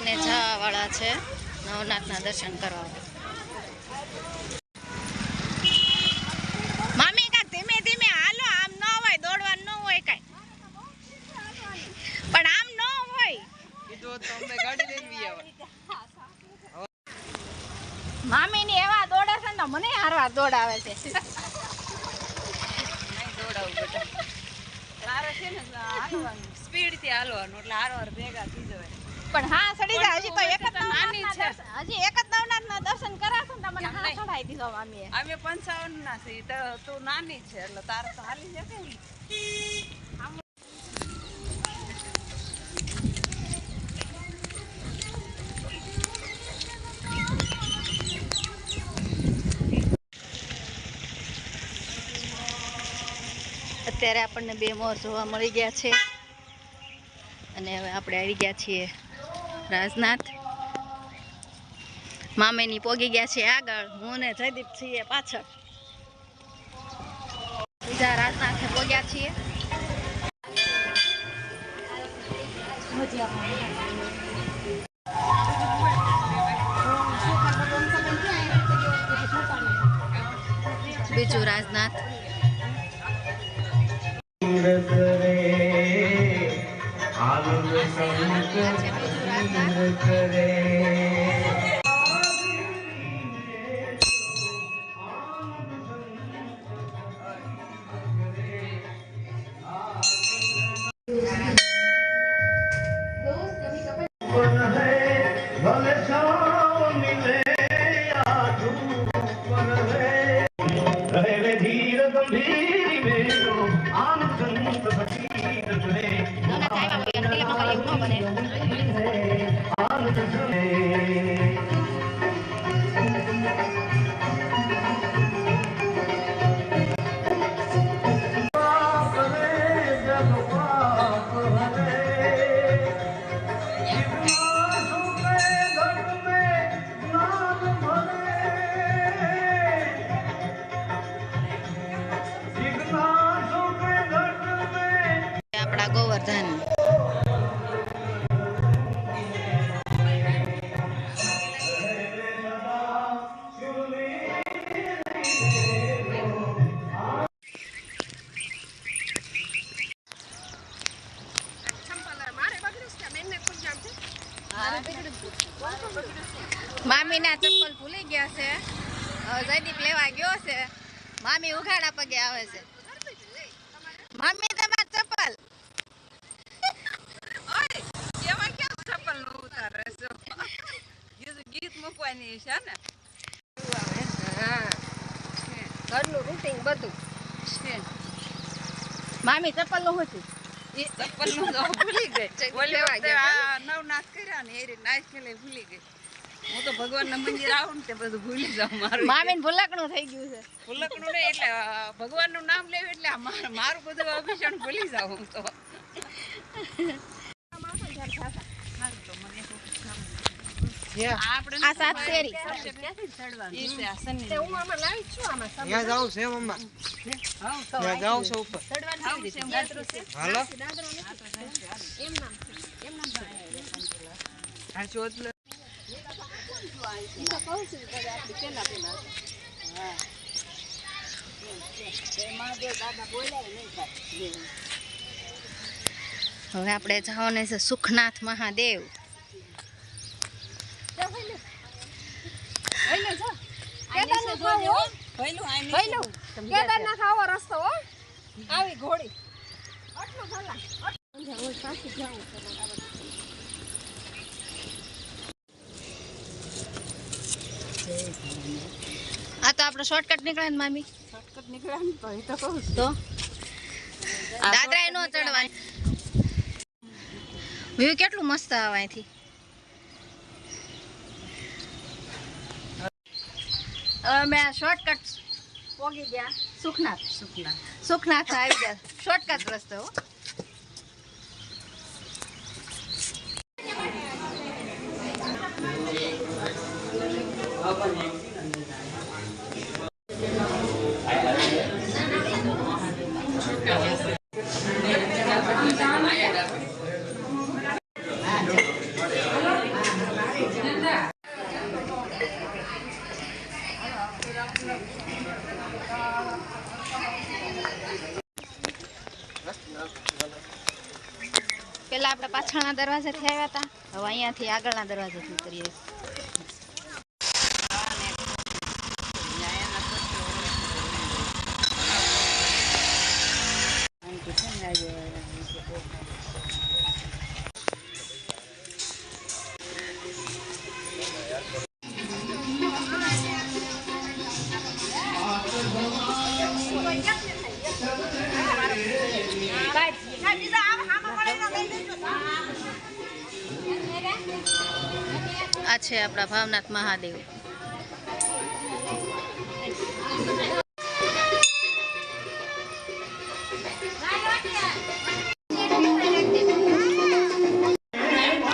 લઈને જવા વાળા છે નવનાથના દર્શન કરવા. મામી કાક ધીમે ધીમે હાલો, આમ ન હોય, દોડવાનું ન હોય કાઈ, પણ આમ ન હોય. મામી ની એવા દોડે છે ને મને હારવા દોડાવે છે. સ્પીડ થી હાલવાનું એટલે હારવાર ભેગા થઈ જવાય. પણ હા સડી જાય. હજી તો એક જ નાની છે, હજી એક જ નવનાથના દર્શન કરાશું ને મને હા ચડાઈ દીધો મામીએ. અમે 55 ના છે, તું નાની છે એટલે તારે તો હાલી જશે ને. અત્યારે આપણને બે મોર જોવા મળી ગયા છે અને હવે આપણે આવી ગયા છીએ રાજનાથ. મામીની પોગી ગયા છે આગળ, હું ને જયદીપ છીએ પાછળ. બીજા રાજનાથે પોગ્યા છીએ. બીજું રાજનાથ. આપણા ગોવર્ધન. મામીના ચપ્પલ ભૂલી ગયા છે, જયદીપ લેવા ગયો છે. મામી ઉઘાડા પગે આવે છે. મામી તમાર ચપ્પલ ગીત મૂકવાની છે ને, ઘરનું રૂટિંગ બધું. મામી ચપ્પલ નું હતું, ચપ્પલ નું ભૂલી ગઈ. નવનાથ કર્યા ને એ રીતે નાચ ખેલે ભૂલી ગઈ. હું તો ભગવાનના મંદિર આવું ને તે બધું ભૂલી જાઉં. મારું મામીને ભૂલકણું થઈ ગયું છે. ભૂલકણું નહીં એટલે ભગવાનનું નામ લેવું એટલે મારું બધું અભિષણ ભૂલી જાઉં હું તો. આ સાત શેરી હવે આપણે જવાને છે સુખનાથ મહાદેવ. કેદારનાથ આવો રસ્તો હો, આવી ઘોડી આટલો ભલા આ તો આપણે શોર્ટકટ નીકળે ને મામી. શોર્ટકટ નીકળ્યા ને તો એ તો કહું તો દાદરા નો ચડવાની. વ્યૂ કેટલું મસ્ત આવે અહીંથી. મેં શોર્ટકટ પોગી ગયા સુખનાથ. સુખનાથ આવી ગયા, શોર્ટકટ રસ્તો. પાછળના દરવાજેથી આવ્યા હતા, હવે અહીંયાથી આગળના દરવાજેથી ઉતરીએ. આ છે આપણા ભાવનાથ મહાદેવ.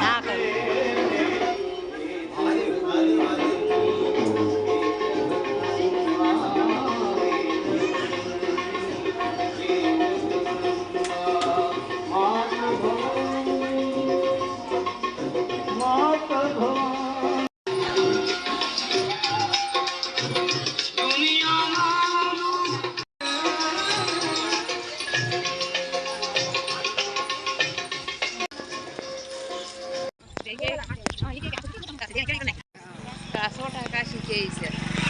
હા કરું. સોટા કાશી કે છે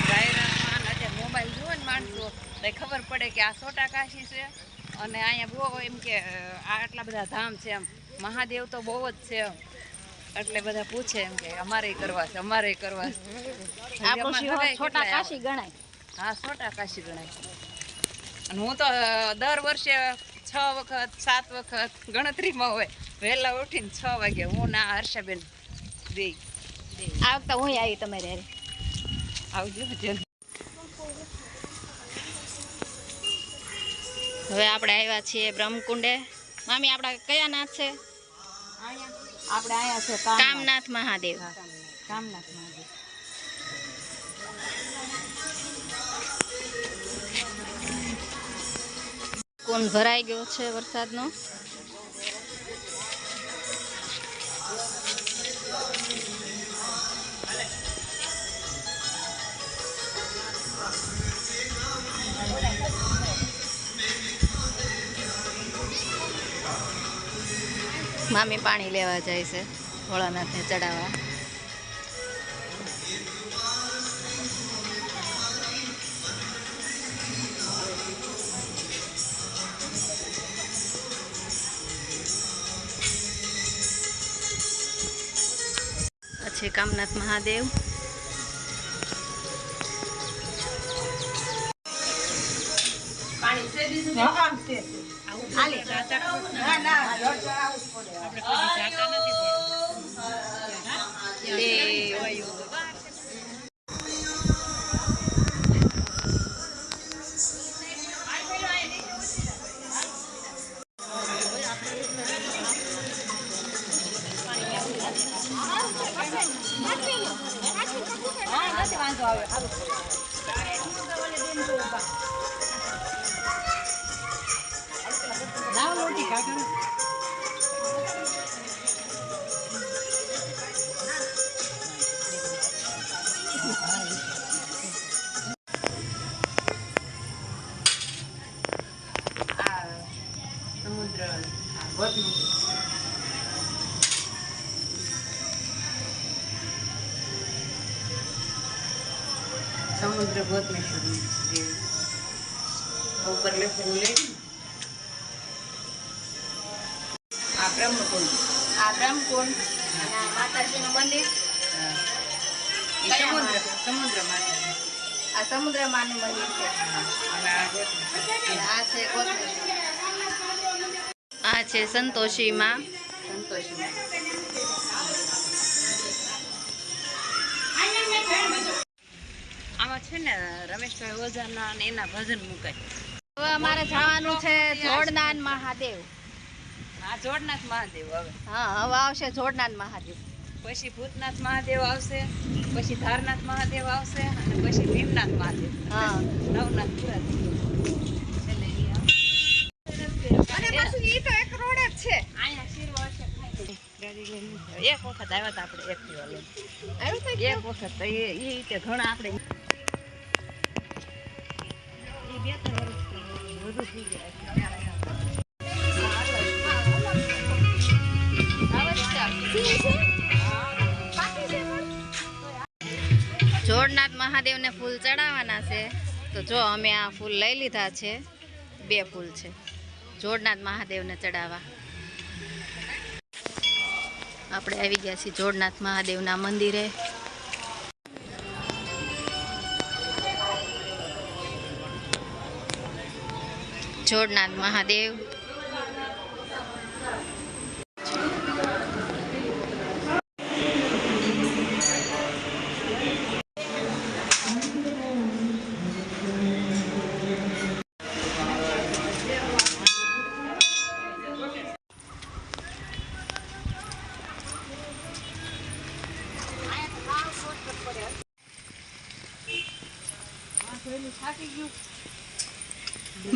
જાહેરાતમાં અત્યારે મોબાઈલ જુએ ને માણસો તો ખબર પડે કે આ સોટા કાશી છે. અને અહીંયા બહુ એમ કે આ આટલા બધા ધામ છે, એમ મહાદેવ તો બહુ જ છે એમ, એટલે બધા પૂછે એમ કે અમારે કરવા છે, અમારે કરવા છે. આપણું શિહોર છોટા કાશી ગણાય. હા, સોટા કાશી ગણાય. અને હું તો દર વર્ષે 6 વખત 7 વખત ગણતરીમાં હોય વહેલા ઉઠીને 6 વાગે હું ના હર્ષાબેન દે. આ વખતે હું આવી તમારે હારે. આવજો. હવે આપણે આવ્યા છીએ બ્રહ્મકુંડે. મામી આપણા કયા નાથ છે? આપણે અહીંયા છે કામનાથ મહાદેવ. કામનાથ મહાદેવ. કુંડ ભરાઈ ગયો છે વરસાદનો. મામી પાણી લેવા જાય છે ભોળાનાથને ચડાવવા. આ છે કામનાથ મહાદેવ. સમુદ્ર ગોતમેશ્વરી ઉપર લખેલું લે. આ બ્રહ્મકુંડ. આ બ્રહ્મકુંડ અને આ માતાજીનું મંદિર. સમુદ્ર માતા. આ સમુદ્ર માનું મંદિર છે. અને આ છે ગોતમેશ્વરી. આ છે સંતોષી માં. સંતોષી. આમાં છે ને રમેશભાઈ ઓઝાના અને એના ભજન મુકાય. હવે અમારે જવાનું છે જોડનાથ મહાદેવ. આ જોડનાથ મહાદેવ. હવે હા, હવે આવશે જોડનાથ મહાદેવ. પછી ભૂતનાથ મહાદેવ આવશે, પછી ધારનાથ મહાદેવ આવશે અને પછી ભીમનાથ મહાદેવ. હા, નવનાથ પૂરા થઈ ગયા. અને પાછું ઈ તો એક રોડ જ છે. અહીંયા શીરવા હશે ગાડી લઈને એક વખત આવ્યા હતા આપણે એક્ટિવા લઈને. આવ્યું છે એક વખત તો એ રીતે ઘણા આપણે એ 2-3 વર્ષ વધુ થઈ ગયા. જોડનાથ મહાદેવને ફૂલ ચડાવવાના છે. તો જો અમે આ ફૂલ લઈ લીધા છે. 2 ફૂલ છે જોડનાથ મહાદેવને ચડાવવા. આપણે આવી ગયા છીએ જોડનાથ મહાદેવના મંદિરે. જોડનાથ મહાદેવ.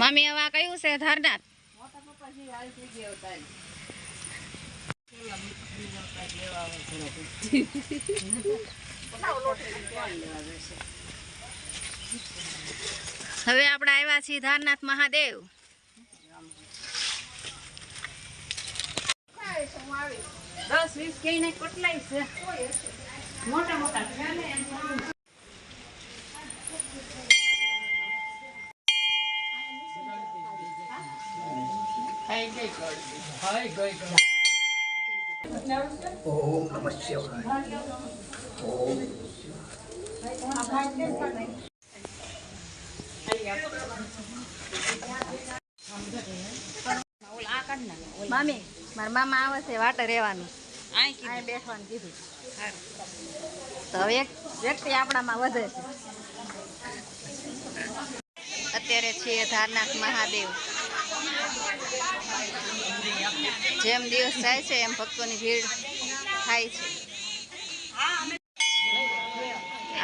મમ્મી હવે આ કયું છે ધારનાથ? હવે આપણે આવ્યા છીએ ધારનાથ મહાદેવ. દસ 20 કઈને કેટલાય છે મોટા મોટા ઓમ નમઃ શિવાય. ઓમ મમ્મી મારા મામા આવે છે વાટે રહેવાનું, આય અહીં બેસવાનું કીધું. તો હવે એક વ્યક્તિ આપણામાં વધે છે. અત્યારે છીએ ધારનાથ મહાદેવ. જેમ દિવસ જાય છે એમ ભક્તોની ભીડ થાય છે.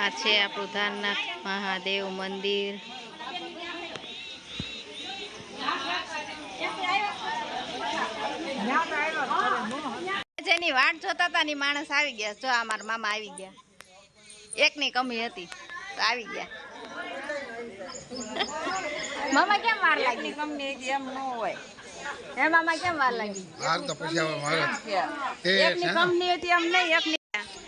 આ છે આપણું ધારનાથ મહાદેવ મંદિર. જેની વાટ જોતા હતા ની માણસ આવી ગયા. જો અમારા મામા આવી ગયા. એકની કમી હતી તો આવી ગયા. મામા કેમ વાર લાગી? કંપની એમ ન હોય. હે મામા કેમ વાર લાગી? હાર તો પછી હવે મારે એકની કંપની હતી એમ નહીં, એકની.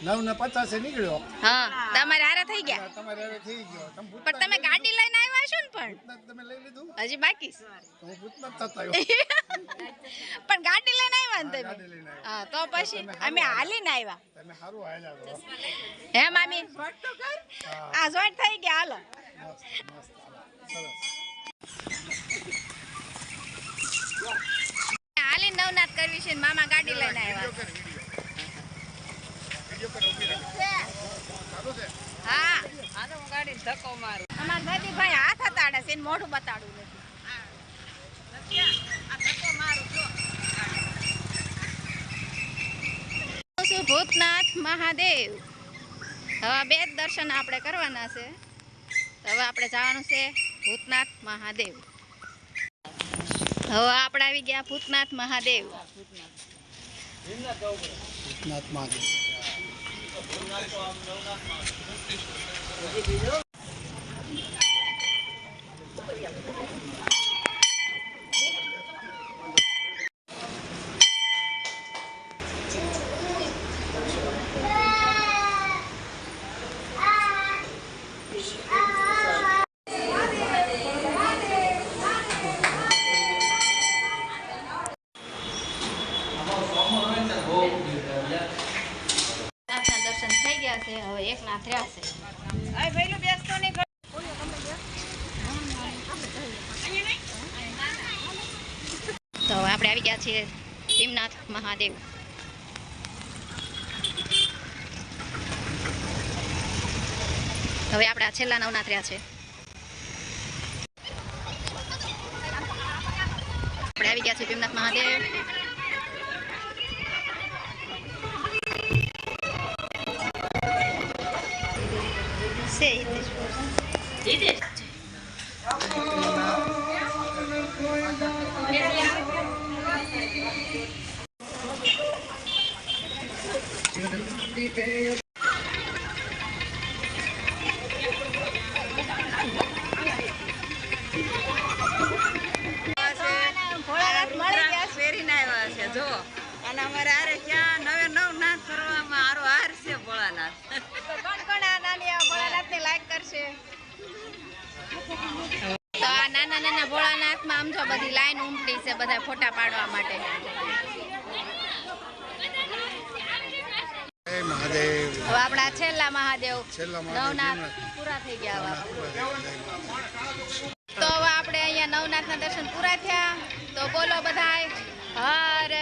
9:50 નીકળ્યો. હા તમારે હારે થઈ ગયા. તમારે હવે થઈ ગયો. પણ તમે ગાડી લઈને આવ્યા છો ને? પણ તમે લઈ લીધું? હજી બાકી છે. હું ભૂતનાથ થતા આવ્યો. પણ ગાડી લઈને આવ્યા ને તમે? ગાડી લઈને આવ્યો. હા તો પછી અમે હાલીને આવ્યા. તમે સારું હાલ્યા છો. હે મામી આ જોઈન્ટ થઈ ગયા. હાલો મસ્ત મસ્ત સરસ. હાલી નવનાથ કરવી છે ને મામા ગાડી લઈને આવ્યા. હા આ તો હું ગાડી ધક્કો મારું. અમારા દાદીભાઈ હાથ હતાડે છે ને મોઢું બતાડવું નથી. છું ભૂતનાથ મહાદેવ. હવે 2 દર્શન આપણે કરવાના છે. હવે આપણે જવાનું છે ભૂતનાથ મહાદેવ. હવે આપણે આવી ગયા ભૂતનાથ મહાદેવ. ભૂતનાથ મહાદેવ. દર્શન થઈ ગયા છે. હવે એક નાથ રહ્યા છે. આય ભઈલું બેસતો નહીં. તો હવે આપણે આવી ગયા છીએ ભીમનાથ મહાદેવ. હવે આપણે આ છેલ્લા નવનાથ રહ્યા છે. આપણે આવી ગયા છીએ ભીમનાથ મહાદેવ. ભોળાનાથ મળી ગયા. ફેરીને આવ્યા છે જો. અને અમારે આરે ક્યાં 9 9 છે. તો આ નાના નાના ભોળાનાથમાં આમ જો બધી લાઈન ઉમટી છે બધા ફોટા પાડવા માટે. જય મહાદેવ. હવે આપણા છેલ્લા મહાદેવ છેલ્લા મહાદેવ નવનાથ પૂરા થઈ ગયા હવે. તો હવે આપણે અહીંયા નવનાથના દર્શન પૂરા થયા. તો બોલો બધાય હર